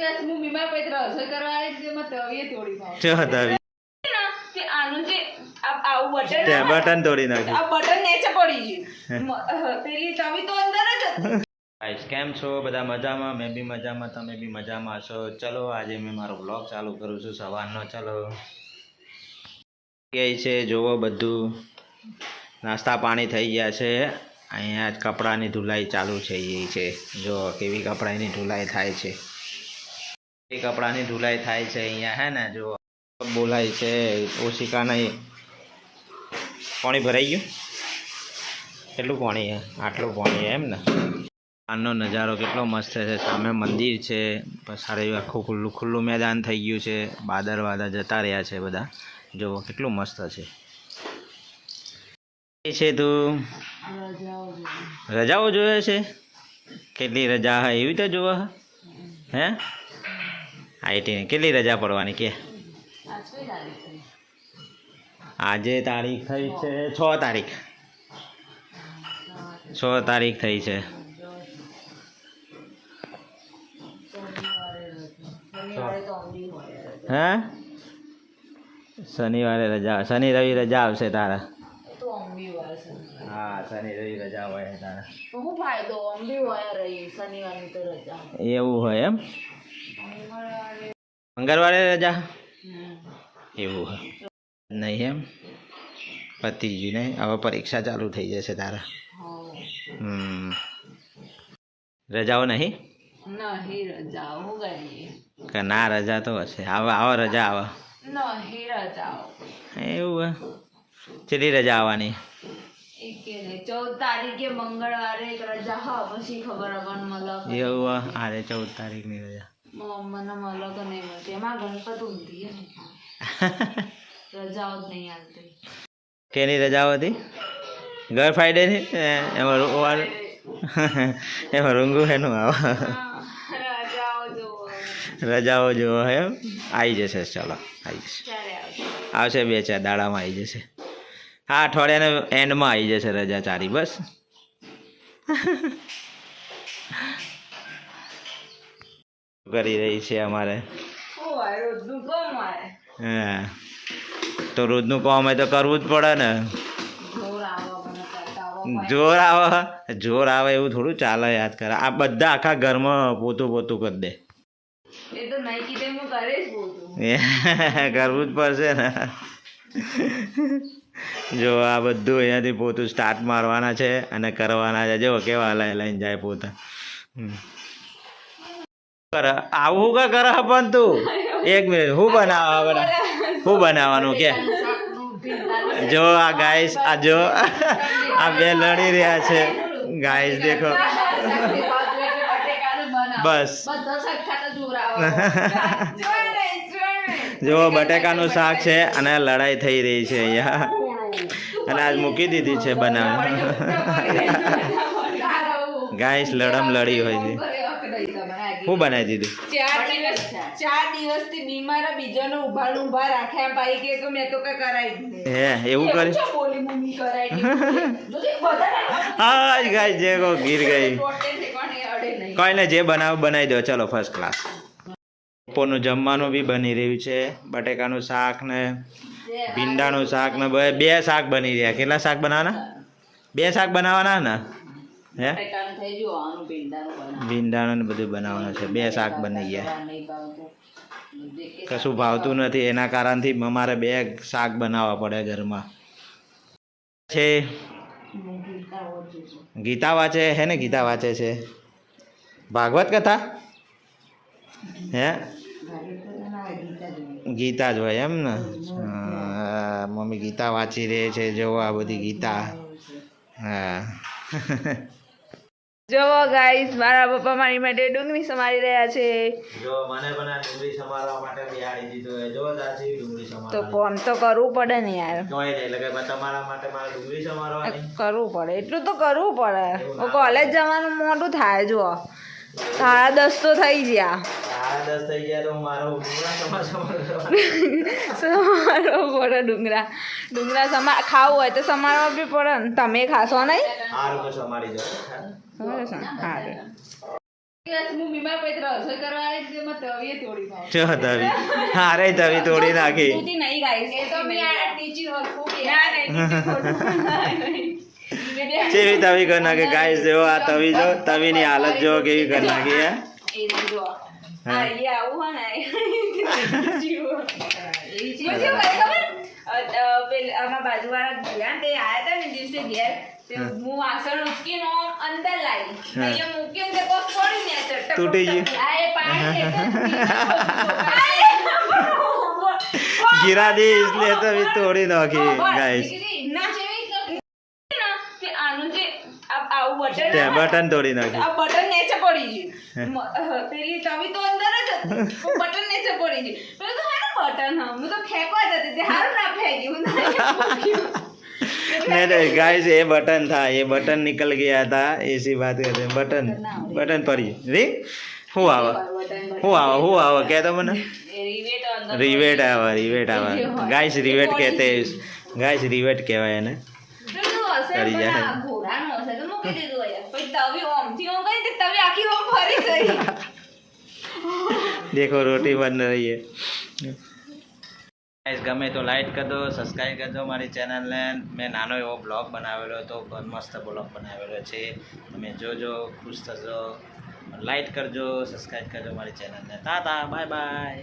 દિવસ હું બીમાર પડી રસોઈ કરવા આવી તે મત તવીએ તોડી નાખ ચો તવી કે આનું જે આવું બટન બટન તોડી નાખ્યું આ બટન નીચે પડી ગયું પેલી તવી તો અંદર જ હતી ગાઈસ કેમ છો બધા મજામાં મેં બી મજામાં તમે બી મજામાં છો ચલો આજે મેં મારો બ્લોગ ચાલુ કરું છું સવારનો ચલો કે છે જોવો બધું નાસ્તા પાણી થઈ ગયા છે અહીંયા જ કપડાની ધુલાઈ ચાલુ થઈ છે જો કેવી કપડાની ધુલાઈ થાય છે એ કપડાની ધુલાઈ થાય છે અહીંયા હે ને જો બોલાય છે ઓશિકા નહીં પાણી ભરાઈ ગયું કેટલું પાણી છે આટલું પાણી એમ ને આનો નજારો કેટલો મસ્ત છે સામે મંદિર છે સારું આખું ખુલ્લું ખુલ્લું મેદાન થઈ ગયું છે બાદર જતા રહ્યા છે બધા જો કેટલું મસ્ત છે એ છે તું રજાઓ જોવે છે કેટલી રજા હે એવી તો જોવે હે આઈટી કેટલી રજા પડવાની કે આજે તારીખ થઈ છે 6 તારીખ 6 તારીખ થઈ છે હે શનિવારે રજા શનિ રવિ રજા આવશે તારા હા શનિ રવિ રજા હોય તારા હું ફાયદો અંબી હોય રહી શનિવારની તો રજા એવું હોય એમ મંગળવારે રજા એવું હોય નહીં એમ પતી ગયું નહીં હવે પરીક્ષા ચાલુ થઈ જશે તારા રજાઓ નહીં નહીં રજા હું ગઈ કે ના રજા તો હશે આવો રજા આવે નહીં રજા એવું હે કેટલી રજા આવવાની 14 તારીખે મંગળવારે એક રજા હા પછી ખબર આગળ મલક એવું આરે 14 તારીખની રજા મને મલક નહીં મળતી એમાં ગણપત ઊંધી રજાઓ જ નહીં આવતી કેની રજાઓ હતી ગર ફ્રાઈડે ની એમાં એમાં રૂંગું એનું આવે રજાઓ જોવો એમ આવી જશે ચાલો આવી જશે આવશે 2-4 દાડામાં આવી જશે હા અઠવાડિયાના એન્ડમાં આવી જશે રજા ચારી બસ કરી રહી છે અમારે હા તો રોજનું કામ હોય તો કરવું જ પડે ને જોર આવે એવું થોડું ચાલે યાદ કરે આ બધા આખા ઘરમાં પોતું કરી દે કરવું જ પડશે ને જો આ બધું અહીંયાથી પોતું સ્ટાર્ટ મારવાના છે અને કરવાના છે જો કેવા લઈને જાય પોતા આવું કા કરે પણ તું 1 મિનિટ હું બનાવવાનું કે જો આ ગાઈસ આ જો આ બે લડી રહ્યા છે ગાઈસ દેખો બસ જો બટેકાનું શાક છે અને લડાઈ થઈ રહી છે અહીંયા અને આજ મૂકી દીધી છે બનાવવા ગાઈસ લડમ લડી હોય છે હું બનાવી દીધું 4 દિવસથી બીમાર બીજાનો ઉભા રાખ્યા પાઈ કે મેં તો કઈ કરાવી હે એવું કરી બોલી મમ્મી કરાવી હા ગાઈસ જે કો ગીર ગઈ કોઈ ને જે બનાવી દો ચલો ફર્સ્ટ ક્લાસ બપોરનું જમવાનું બી બની રહ્યું છે બટેકાનું શાક ને ભીંડાનું શાક ને 2 શાક બની રહ્યા કેટલા શાક બનાવવાના 2 શાક બનાવવાના ને હે ભીંડાનું ને બધું બનાવવાનું છે 2 શાક બની ગયા કશું ભાવતું નથી એના કારણથી અમારે 2 શાક બનાવવા પડે ઘરમાં છે ગીતા વાંચે હે ને ગીતા વાંચે છે ભાગવત કથા હે ગીતા જ હોય એમ ને મમ્મી ગીતા વાંચી રહી છે જો આ બધી ગીતા હા જો ગાઈસ મારા પપ્પા મારી માટે ડુંગળી સમારી રહ્યા છે જો મને પણ આ ડુંગળી સમારવા માટે બિહાડી દીધો જો દાસી ડુંગળી સમારવા તો ફોન તો કરવું પડે ને યાર કોઈ નહીં એટલે કે તમારા માટે મારે ડુંગળી સમારવાની કરવું પડે એટલું તો કરવું પડે કોલેજ જવાનું મોટું થાય જો 10:30 તો થઈ ગયા 10:30 થઈ ગયા તો મારો ડુંગળા સમારવો પડે ડુંગળા ખાવું હોય તો સમારવા બી પડે ને તમે ખાશો નહીં સારું તો સમારી દો હા જો તવી હારે તવી તોડી નાખી કેવી તવી કરી નાખી ગાઈસ જો આ તવી જો તવીની હાલત જો કેવી કરી નાખી હે હું વાસણ ઉચકીને અંદર લાવી મૂક્યું તૂટી ગયું गिरा दी इसलिए तो अभी तोड़ी नाखी गाइस बटन तोड़ी नाखी બટન નીચે પડી ગયું પેલી તવી તો અંદર જ હતી બટન નીચે પડી ગયું પેલું તો હારું બટન હા હું તો ફેંકવા જતી હતી હારું ના ફેંક્યું नहीं नहीं गाइस ये बटन था ये बटन निकल गया था ऐसी बात करते हैं बटन बटन पर ही रे હું આવા કહે તો મને रिवेट आवा गाइस रिवेट कहते हैं गाइस रिवेट કહેવાય એને કરી જાય देखो रोटी बन रही है गाइस गमे तो लाइक कर दो सब्सक्राइब कर दो हमारी चैनल ने मैं नानो एवो ब्लॉग बनावेलो तो मस्त ब्लॉग बनावेलो છે તમે જોજો ખુશ થજો લાइक करजो सब्सक्राइब करजो हमारी चैनल ने टाटा बाय बाय।